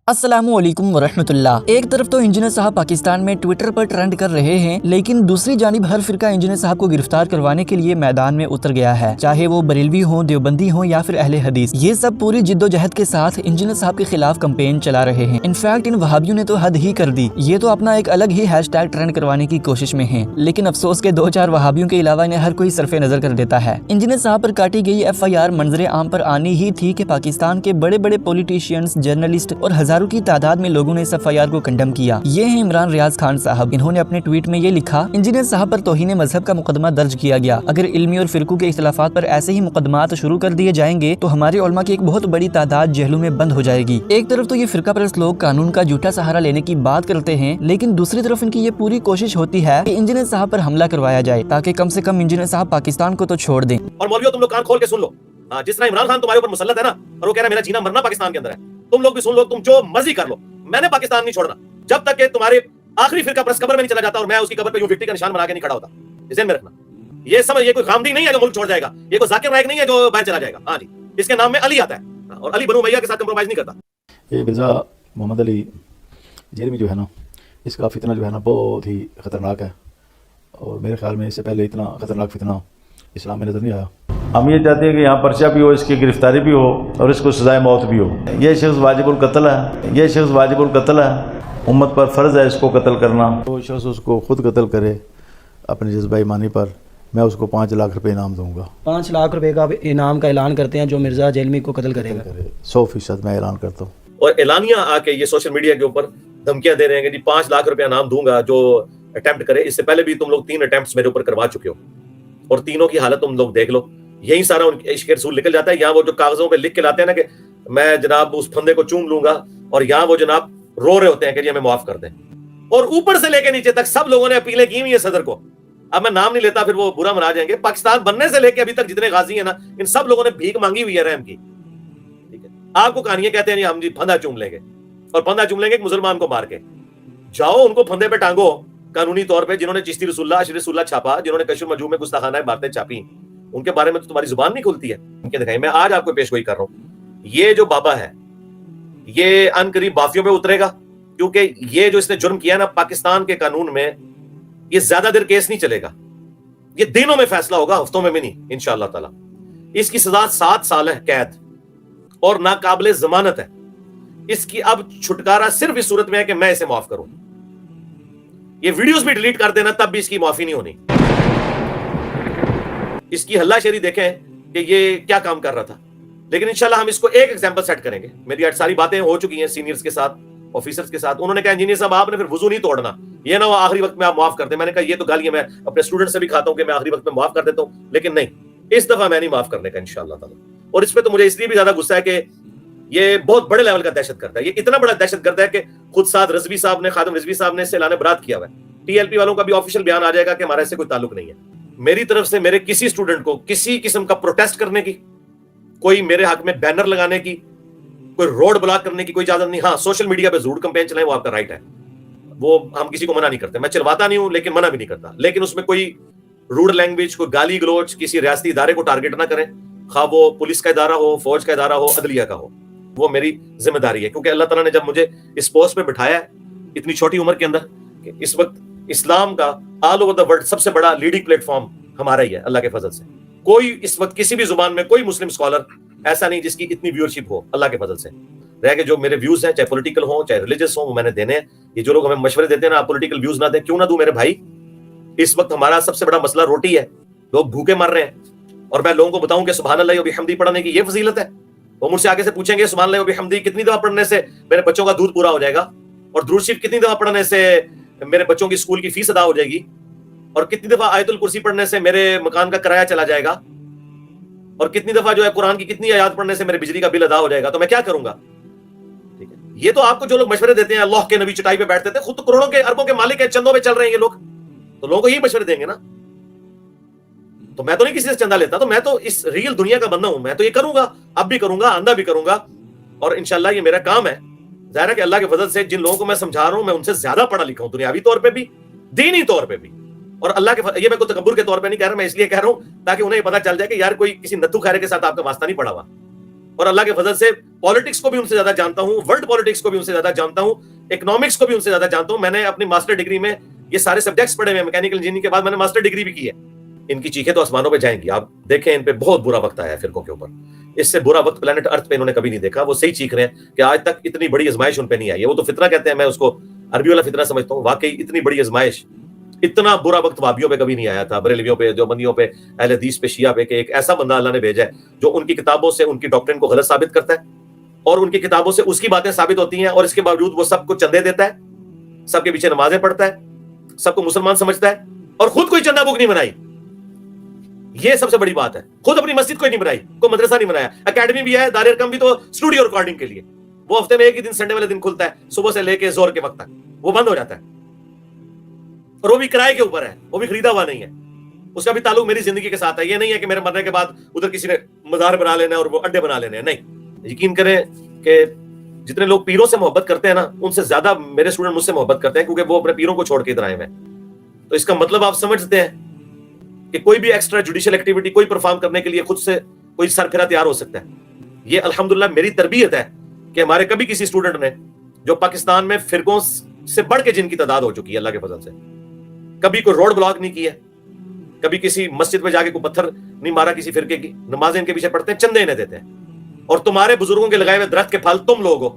अस्सलामुअलैकुम वरहमतुल्लाह। एक तरफ तो इंजीनियर साहब पाकिस्तान में ट्विटर पर ट्रेंड कर रहे हैं, लेकिन दूसरी जानिब हर फिरका इंजीनियर साहब को गिरफ्तार करवाने के लिए मैदान में उतर गया है, चाहे वो बरेलवी हो, देवबंदी हो या फिर अहले हदीस। ये सब पूरी जिद्दोजहद के साथ इंजीनियर साहब के खिलाफ कैंपेन चला रहे हैं। इनफैक्ट इन वहाबियों ने तो हद ही कर दी, ये तो अपना एक अलग ही हैशटैग ट्रेंड करवाने की कोशिश में है। लेकिन अफसोस के 2-4 वहाबियों के अलावा इन्हें हर कोई सरफे नजर कर देता है। इंजीनियर साहब पर काटी गई FIR मंजरे आम पर आनी ही थी कि पाकिस्तान के बड़े बड़े पॉलिटिशियंस, जर्नलिस्ट और हजारों की तादाद में लोगों ने इस FIR को कंडेम किया। ये हैं इमरान रियाज खान साहब। इन्होंने अपने ट्वीट में ये लिखा, इंजीनियर साहब पर तौहीन मजहब का मुकदमा दर्ज किया गया। अगर इल्मी और फिरकों के इख्तिलाफात पर ऐसे ही मुकदमात शुरू कर दिए जाएंगे तो हमारे उलमा की एक बहुत बड़ी तादाद जेलों में बंद हो जाएगी। एक तरफ तो ये फिरका परस्त लोग कानून का झूठा सहारा लेने की बात करते हैं, लेकिन दूसरी तरफ इनकी ये पूरी कोशिश होती है कि इंजीनियर साहब पर हमला करवाया जाए, ताकि कम से कम इंजीनियर साहब पाकिस्तान को तो छोड़ दें। और मौलवियों, तुम लोग कान खोल के सुन लो। जिस तरह इमरान खान तुम्हारे ऊपर मुसल्लत है ना, और वो कह रहा है मेरा जीना मरना पाकिस्तान के अंदर है, तुम लोग भी सुन लो, तुम जो मर्जी कर लो, मैंने पाकिस्तान नहीं छोड़ना जब तक कि तुम्हारे आखिरी फिरका परस्त कब्र में नहीं चला जाता और मैं उसकी कब्र पे यूं विक्ट्री का निशान बना के नहीं खड़ा होता। इसे में रखना। ये समझ, ये कोई गामदी नहीं है जो मुल्क छोड़ जाएगा, ये कोई जाकिर नायक नहीं है जो बाहर चला जाएगा। हाँ जी, इसके नाम में अली आता है और अली बनु उमैया के साथ कंप्रोमाइज नहीं करता। ये मिर्ज़ा मोहम्मद अली जेल में जो है ना, इसका फितना जो है ना बहुत ही ख़तरनाक है, और मेरे ख्याल में इससे पहले इतना ख़तरनाक फितना इस्लाम में नज़र नहीं आया। हम ये चाहते हैं कि यहाँ पर्चा भी हो, इसकी गिरफ्तारी भी हो और इसको सजाए मौत भी हो। ये शख्स वाजिबुल कत्ल है, ये शख्स वाजिबुल कत्ल है, उम्मत पर फ़र्ज़ है इसको कत्ल करना। वो शख्स उसको खुद कत्ल करे अपने जज्बा ईमानी पर, मैं उसको 5 लाख रुपए इनाम दूंगा। 5 लाख रुपए का इनाम का ऐलान करते हैं जो मिर्ज़ा जेलमी को कत्ल करेगा। 100% मैं ऐलान करता हूँ। और एलानिया आके ये सोशल मीडिया के ऊपर धमकियां दे रहे हैं कि जी 5 लाख रुपया इनाम दूंगा जो अटेम्प्ट करे। इससे पहले भी तुम लोग 3 अटेम्प्ट्स मेरे ऊपर करवा चुके हो और तीनों की हालत तुम लोग देख लो। यही सारा उनके इश्क रसूल निकल जाता है। यहाँ वो जो कागजों पे लिख के लाते हैं ना कि मैं जनाब उस फंदे को चूम लूंगा, और यहाँ वो जनाब रो रहे होते हैं कि जी हमें माफ कर दें। और ऊपर से लेके नीचे तक सब लोगों ने अपीलें की हुई है सदर को। अब मैं नाम नहीं लेता, फिर वो बुरा मना जाएंगे। पाकिस्तान बनने से लेके अभी तक जितने गाजी है ना, इन सब लोगों ने भीख मांगी हुई है रहम की। ठीक है, आपको कहानियां कहते हैं हम जी फंदा चूम लेंगे, और फंदा चूम लेंगे एक मुसलमान को मार के। जाओ उनको फंदे पे टांगो कानूनी तौर पे, जिन्होंने चिश्ती रसूलुल्लाह अशरी रसूलुल्लाह छापा, जिन्होंने कशफ मजमू में गुस्ताखाना बातें छापी, उनके बारे में तो तुम्हारी जुबान नहीं खुलती है। उनके दिखाई मैं आज आपको पेशगोई कर रहा हूं। ये जो बाबा है ये अनकरीब बाफियों पे उतरेगा, क्योंकि ये जो इसने जुर्म किया ना पाकिस्तान के कानून में, ये ज्यादा देर केस नहीं चलेगा, ये दिनों में फैसला होगा, हफ्तों में भी नहीं इंशाअल्लाह ताला। इसकी सजा 7 साल है कैद और नाकाबिले जमानत है। इसकी अब छुटकारा सिर्फ इस सूरत में है कि मैं इसे माफ करूं। ये वीडियोस भी डिलीट कर देना तब भी इसकी माफी नहीं होनी। इसकी हल्लाशेरी देखें कि ये क्या काम कर रहा था। लेकिन इंशाल्लाह हम इसको एक एग्जांपल सेट करेंगे। मेरी आज सारी बातें हो चुकी हैं सीनियर्स के साथ, ऑफिसर्स के साथ। उन्होंने कहा इंजीनियर साहब आपने फिर वजू नहीं तोड़ना, ये ना वो आखिरी वक्त में आप माफ कर दें। मैंने कहा ये तो गालियां मैं अपने स्टूडेंट से भी खाता हूं कि मैं आखिरी वक्त में माफ कर देता हूं, लेकिन नहीं, इस दफा मैं नहीं माफ करने का इंशाअल्लाह ताला। और इस पे तो मुझे इसलिए भी ज्यादा गुस्सा है कि ये बहुत बड़े लेवल का दहशतगर्द है। ये इतना बड़ा दहशतगर्द है कि खुद साद रिजवी साहब ने, खादिम रिजवी साहब ने इससे लाने बरात किया हुआ है। TLP वालों का भी ऑफिशियल बयान आ जाएगा कि हमारा इससे कोई ताल्लुक नहीं है। मेरी तरफ से मेरे किसी स्टूडेंट को किसी किस्म का प्रोटेस्ट करने की, कोई मेरे हक में बैनर लगाने की, कोई रोड ब्लॉक करने की कोई इजाजत नहीं। हाँ, सोशल मीडिया पे जरूर कैंपेन चलाएं, वो आपका राइट है, वो हम किसी को मना नहीं करते। मैं चलवाता नहीं हूं लेकिन मना भी नहीं करता। लेकिन उसमें कोई रूड लैंग्वेज, कोई गाली गलोच किसी रियासती इदारे को टारगेट ना करें, खा वो पुलिस का इदारा हो, फौज का इदारा हो, अदलिया का हो। वो मेरी जिम्मेदारी है, क्योंकि अल्लाह ताला ने जब मुझे इस पोस्ट पे बिठाया है इतनी छोटी उम्र के अंदर, कि इस वक्त इस्लाम का ऑल ओवर द वर्ल्ड सबसे बड़ा लीडिंग प्लेटफॉर्म हमारा ही है अल्लाह के फजल से। कोई इस वक्त किसी भी जुबान में कोई मुस्लिम स्कॉलर ऐसा नहीं जिसकी इतनी व्यूअरशिप हो अल्लाह के फजल से। रह के जो मेरे व्यूज हैं, चाहे पॉलिटिकल हो चाहे रिलीजियस हो, वो मैंने देने हैं। ये जो लोग हमें मशवरे देते हैं ना, आप पॉलिटिकल व्यूज ना दें, क्यों ना दूं मेरे भाई। इस वक्त हमारा सबसे बड़ा मसला रोटी है, लोग भूखे मर रहे हैं, और मैं लोगों को बताऊं कि सुभान अल्लाह व बिहम्दी पढ़ने की ये फजीलत है। वो मुझसे आगे से पूछेंगे सुभान अल्लाह व बिहम्दी कितनी दफा पढ़ने से मेरे बच्चों का दूध पूरा हो जाएगा, और दुरूद शरीफ कितनी दफा पढ़ने से मेरे बच्चों की स्कूल की फीस अदा हो जाएगी, और कितनी दफा आयतुल कुर्सी पढ़ने से मेरे मकान का किराया चला जाएगा, और कितनी दफा जो है कुरान की कितनी आयत पढ़ने से मेरे बिजली का बिल अदा हो जाएगा। तो मैं क्या करूंगा? ठीक है, ये तो आपको जो लोग मशवरे देते हैं, अल्लाह के नबी चटाई पे बैठते थे, खुद तो करोड़ों के अरबों के मालिक है, चंदों पे चल रहे हैं ये लोग, तो लोगों को यही मशवरे देंगे ना। तो मैं तो नहीं किसी से चंदा लेता, तो मैं तो इस रियल दुनिया का बंदा हूं। मैं तो ये करूंगा, अब भी करूंगा, आंदा भी करूंगा, और इंशाल्लाह ये मेरा काम है। जाहिर है कि अल्लाह के फजल से जिन लोगों को मैं समझा रहा हूं, मैं उनसे ज्यादा पढ़ा लिखा हूं, दुनियावी तौर पे भी, दीनी तौर पे भी। और अल्लाह के ये मैं कोई तकब्बुर के तौर पे नहीं कह रहा, मैं इसलिए कह रहा हूं ताकि उन्हें पता चल जाए कि यार कोई किसी नत्थू खारे के साथ आपका वास्ता नहीं पड़ा हुआ। اور اللہ کے فضل سے پالیٹکس کو بھی ان سے زیادہ جانتا ہوں, ورلڈ پالیٹکس کو بھی ان سے زیادہ جانتا ہوں, اکنامکس کو بھی ان سے زیادہ جانتا ہوں. میں نے اپنی ماسٹر ڈگری میں یہ سارے سبجیکٹس پڑھے ہیں, میکینیکل انجینئرنگ کے بعد میں نے ماسٹر ڈگری بھی کی ہے. ان کی چیخیں تو آسمانوں پہ جائیں گی, آپ دیکھیں ان پہ بہت برا وقت آیا ہے فرقوں کے اوپر. اس سے برا وقت پلانٹ ارتھ پہ انہوں نے کبھی نہیں دیکھا. وہ صحیح چیخ رہے ہیں کہ آج تک اتنی بڑی آزمائش ان پہ نہیں آئی ہے. وہ تو فتنہ کہتے ہیں, میں اس کو عربی والا فتنہ سمجھتا ہوں. واقعی اتنی بڑی آزمائش, اتنا برا وقت وہابیوں پہ کبھی نہیں آیا تھا, بریلویوں پہ, دیوبندیوں پہ, اہل حدیث پہ, شیعہ پہ, کہ ایک ایسا بندہ اللہ نے بھیجا ہے جو ان کی کتابوں سے ان کی ڈاکٹرن کو غلط ثابت کرتا ہے, اور ان کی کتابوں سے اس کی باتیں ثابت ہوتی ہیں, اور اس کے باوجود وہ سب کو چندے دیتا ہے, سب کے پیچھے نمازیں پڑھتا ہے, سب کو مسلمان سمجھتا ہے, اور خود کوئی چندہ بک نہیں بنائی. یہ سب سے بڑی بات ہے. خود اپنی مسجد کوئی نہیں بنائی, کوئی مدرسہ نہیں بنایا. اکیڈمی بھی ہے, دار ارقم بھی تو اسٹوڈیو ریکارڈنگ کے لیے. وہ ہفتے میں ایک ہی دن, سنڈے والے دن کھلتا ہے, صبح سے لے کے زور کے وقت تک وہ بند ہو جاتا ہے, اور وہ بھی کرائے کے اوپر ہے, وہ بھی خریدا ہوا نہیں ہے. اس کا بھی تعلق میری زندگی کے ساتھ ہے. یہ نہیں ہے کہ میرے مرنے کے بعد ادھر کسی نے مزار بنا لینا ہے اور وہ اڈے بنا لینے ہیں. نہیں, یقین کریں کہ جتنے لوگ پیروں سے محبت کرتے ہیں نا, ان سے زیادہ میرے اسٹوڈنٹ مجھ سے محبت کرتے ہیں, کیونکہ وہ اپنے پیروں کو چھوڑ کے ادھر آئے ہوئے ہیں. تو اس کا مطلب آپ سمجھتے ہیں کہ کوئی بھی ایکسٹرا جوڈیشل ایکٹیویٹی کوئی پرفارم کرنے کے لیے خود سے کوئی سر پھرا تیار ہو سکتا ہے. یہ الحمدللہ میری تربیت ہے کہ ہمارے کبھی کسی اسٹوڈنٹ نے, جو پاکستان میں فرقوں سے بڑھ کے جن کی تعداد ہو چکی ہے اللہ کے فضل سے, کبھی کوئی روڈ بلاک نہیں کیا, کبھی کسی مسجد میں جا کے کوئی پتھر نہیں مارا کسی فرقے کی. نمازیں ان کے پیچھے پڑھتے ہیں, چندے انہیں دیتے ہیں. اور تمہارے بزرگوں کے لگائے ہوئے درخت کے پھل تم لوگ ہو,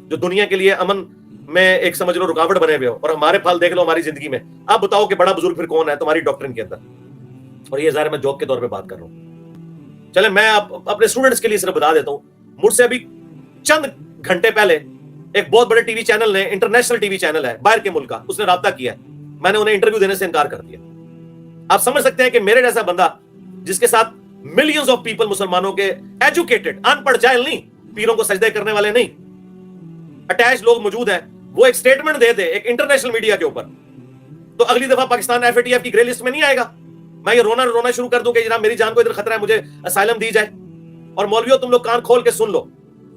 جو دنیا کے لیے امن میں ایک سمجھ لو رکاوٹ بنے ہوئے ہو, اور ہمارے پھل دیکھ لو ہماری زندگی میں. آپ بتاؤ کہ بڑا بزرگ پھر کون ہے تمہاری ڈاکٹرن کے اندر؟ اور یہ ظاہر میں جوک کے طور پہ بات کر رہا ہوں. چلیں میں اپنے اسٹوڈنٹس کے لیے صرف بتا دیتا ہوں, مجھ سے ابھی چند گھنٹے پہلے ایک بہت بڑے ٹی وی چینل نے, انٹرنیشنل ٹی وی چینل ہے باہر کے ملک کا, اس نے رابطہ کیا ہے. میں نے انہیں انٹرویو دینے سے انکار کر دیا. آپ سمجھ سکتے ہیں کہ میرے جیسا بندہ جس کے ساتھ ملینز آف پیپل مسلمانوں کے ایجوکیٹڈ, ان پڑھ جاہل نہیں, پیروں کو سجدے کرنے والے نہیں, اٹیچ لوگ موجود ہیں, وہ ایک سٹیٹمنٹ دے دے ایک انٹرنیشنل میڈیا کے اوپر, تو اگلی دفعہ Pakistan F A T F کی گرے لسٹ میں نہیں آئے گا. میں یہ رونا شروع کر دوں کہ جناب میری جان کو ادھر خطرہ ہے, مجھے اسائلم دی جائے. اور مولویوں تم لوگ کان کھول کے سن لو,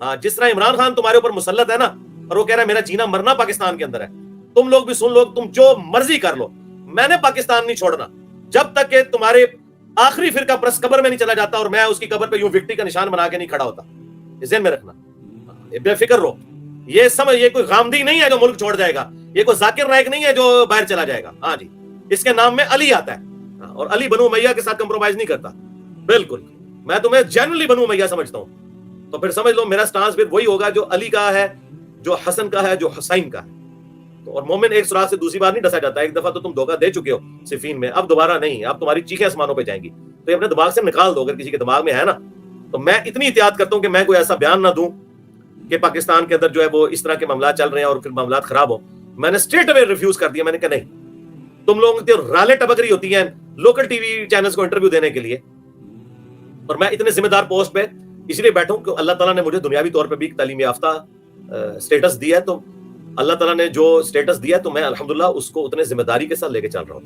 ہاں جس طرح عمران خان تمہارے اوپر مسلط ہے نا, اور وہ کہہ رہا ہے میرا جینا مرنا پاکستان کے اندر ہے, تم لوگ بھی سن لو, تم جو مرضی کر لو, میں نے پاکستان نہیں چھوڑنا جب تک کہ تمہارے آخری فرقہ پرست قبر میں نہیں چلا جاتا اور میں اس کی قبر پہ یوں وکٹری کا نشان بنا کے نہیں کھڑا ہوتا. ذہن میں رکھنا, بے فکر رہو. یہ سمجھ, یہ کوئی غامدی نہیں ہے جو ملک چھوڑ جائے گا, یہ کوئی ذاکر نائک نہیں ہے جو باہر چلا جائے گا. ہاں جی, اس کے نام میں علی آتا ہے, اور علی بنو امیہ کے ساتھ کمپرومائز نہیں کرتا. بالکل, میں تمہیں جنرلی بنو امیہ سمجھتا ہوں, تو پھر سمجھ لو میرا سٹانس پھر وہی ہوگا جو علی کا ہے, جو حسن کا ہے, جو حسین کا ہے. تو اور مومن ایک سراغ سے دوسری بار نہیں ڈسا جاتا. ایک دفعہ تو تم دھوکہ دے چکے ہو صفین میں, اب دوبارہ نہیں. اب تمہاری چیخیں آسمانوں پہ جائیں گی, تو یہ اپنے دماغ سے نکال دو اگر کسی کے دماغ میں ہے نا. تو میں اتنی احتیاط کرتا ہوں کہ میں کوئی ایسا بیان نہ دوں کہ پاکستان کے اندر جو ہے وہ اس طرح کے معاملات چل رہے ہیں اور پھر معاملات خراب ہو. میں نے اسٹریٹ اوے ریفیوز کر دیا. میں نے کہا نہیں, تم لوگوں کی رالیں ٹپک رہی ہوتی ہیں لوکل ٹی وی چینلز کو انٹرویو دینے کے لیے, اور میں اتنے ذمہ دار پوسٹ پہ اس لیے بیٹھوں کہ اللہ تعالیٰ نے مجھے دنیاوی طور پہ بھی تعلیم یافتہ اسٹیٹس دیا ہے. تو اللہ تعالیٰ نے جو اسٹیٹس دیا تو میں الحمدللہ اس کو اتنے ذمہ داری کے ساتھ لے کے چل رہا ہوں.